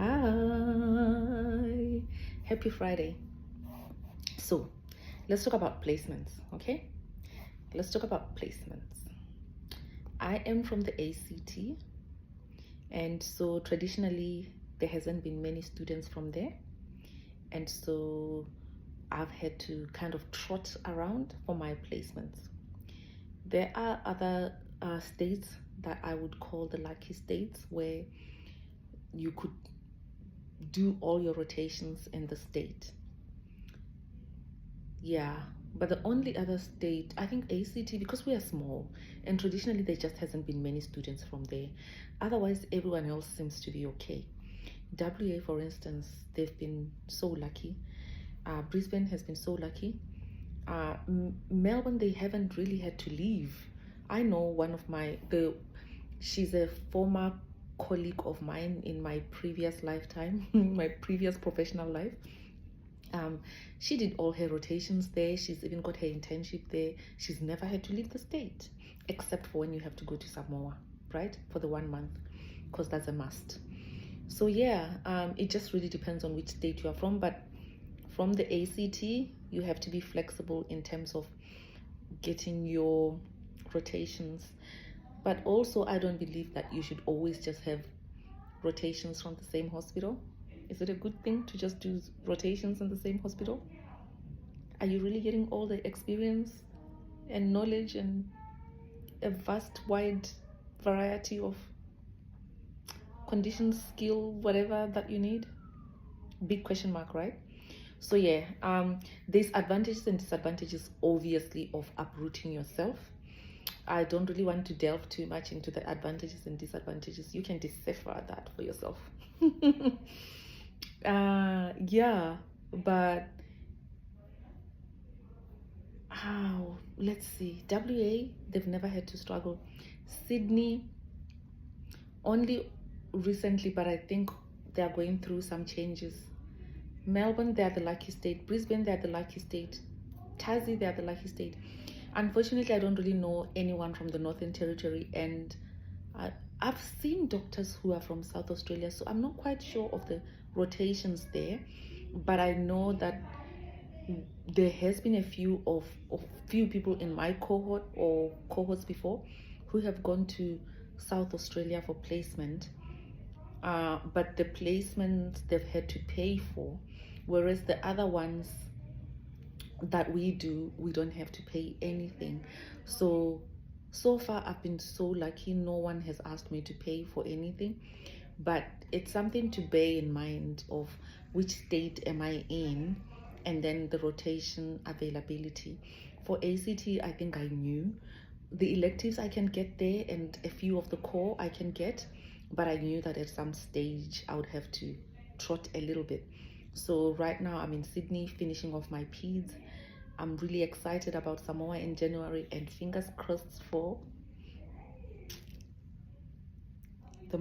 Hi, happy Friday. So let's talk about placements, okay? Let's talk about placements. I am from the ACT, and so traditionally there hasn't been many students from there, and so I've had to kind of trot around for my placements. There are other states that I would call the lucky states where you could do all your rotations in the state. Yeah, but the only other state, I think ACT, because we are small and traditionally there just hasn't been many students from there. Otherwise, everyone else seems to be okay. WA, for instance, they've been so lucky. Brisbane has been so lucky. Melbourne, they haven't really had to leave. I know one of she's a former colleague of mine in my previous lifetime, my previous professional life. She did all her rotations there. She's even got her internship there. She's never had to leave the state, except for when you have to go to Samoa, right? For the 1 month, because that's a must. So yeah, it just really depends on which state you are from. But from the ACT, you have to be flexible in terms of getting your rotations. But also, I don't believe that you should always just have rotations from the same hospital. Is it a good thing to just do rotations in the same hospital? Are you really getting all the experience and knowledge and a vast, wide variety of conditions, skill, whatever that you need? Big question mark, right? So yeah, there's advantages and disadvantages, obviously, of uprooting yourself. I don't really want to delve too much into the advantages and disadvantages. You can decipher that for yourself. Yeah, but let's see. WA, they've never had to struggle. Sydney, only recently, but I think they're going through some changes. Melbourne, they're the lucky state. Brisbane, they're the lucky state. Tassie, they're the lucky state. Unfortunately, I don't really know anyone from the Northern Territory, and I've seen doctors who are from South Australia, so I'm not quite sure of the rotations there, but I know that there has been a few people in my cohort or cohorts before who have gone to South Australia for placement, but the placements they've had to pay for, whereas the other ones that we do, we don't have to pay anything. So far I've been so lucky, no one has asked me to pay for anything, but it's something to bear in mind of which state am I in, and then the rotation availability. For ACT, I think I knew the electives I can get there and a few of the core I can get, but I knew that at some stage I would have to trot a little bit. So right now I'm in Sydney finishing off my peds. I'm really excited about Samoa in January, and fingers crossed for the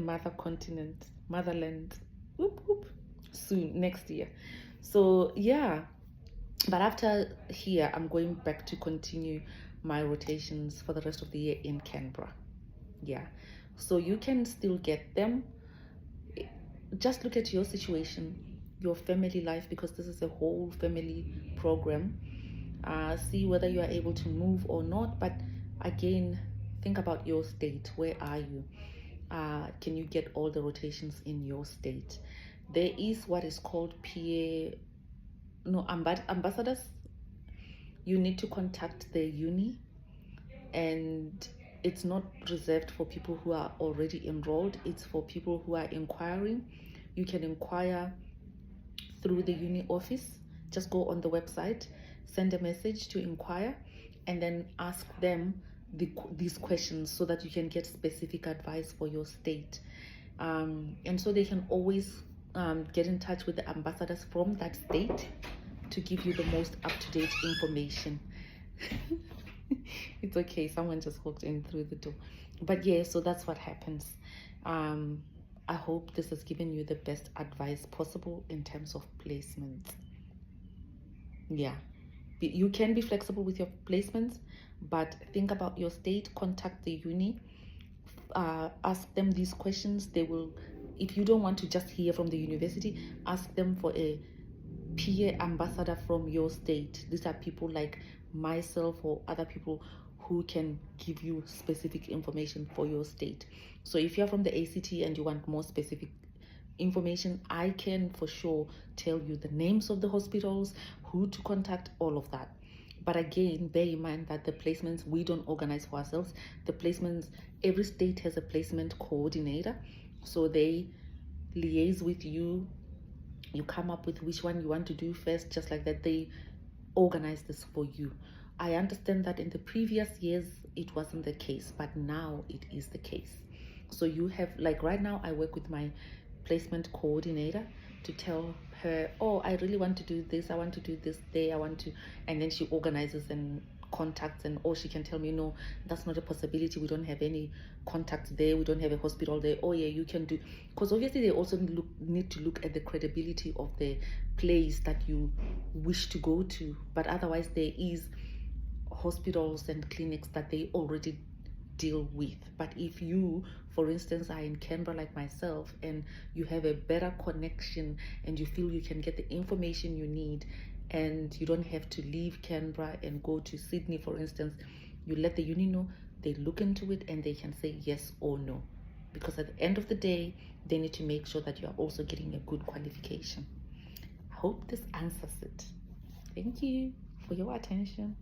motherland, whoop, whoop, soon, next year. So yeah, but after here, I'm going back to continue my rotations for the rest of the year in Canberra. Yeah, so you can still get them. Just look at your situation, your family life, because this is a whole family program. See whether you are able to move or not, but again, think about your state. Where are you? Can you get all the rotations in your state? There is what is called ambassadors. You need to contact the uni, and it's not reserved for people who are already enrolled. It's for people who are inquiring. You can inquire through the uni office. Just go on the website, send a message to inquire, and then ask them these questions so that you can get specific advice for your state. And so they can always get in touch with the ambassadors from that state to give you the most up-to-date information. It's okay, someone just walked in through the door. But yeah, so that's what happens. I hope this has given you the best advice possible in terms of placements. Yeah, you can be flexible with your placements, but think about your state, contact the uni, ask them these questions. They will if you don't want to just hear from the university, ask them for a peer ambassador from your state. These are people like myself or other people who can give you specific information for your state. So if you're from the ACT and you want more specific information, I can for sure tell you the names of the hospitals, who to contact, all of that. But again, bear in mind that the placements we don't organize for ourselves. The placements, every state has a placement coordinator, so they liaise with you. You come up with which one you want to do first, just like that. They organize this for you. I understand that in the previous years it wasn't the case, but now it is the case. So you have, like right now I work with my placement coordinator to tell her, oh, I really want to do this, I want to do this day, I want to, and then she organizes and contacts, and or she can tell me, no, that's not a possibility, we don't have any contacts there, we don't have a hospital there. Oh yeah, you can do, because obviously they also need to look at the credibility of the place that you wish to go to. But otherwise there is hospitals and clinics that they already deal with. But if you, for instance, are in Canberra like myself, and you have a better connection and you feel you can get the information you need, and you don't have to leave Canberra and go to Sydney, for instance, you let the uni know, they look into it and they can say yes or no. Because at the end of the day, they need to make sure that you are also getting a good qualification. I hope this answers it. Thank you for your attention.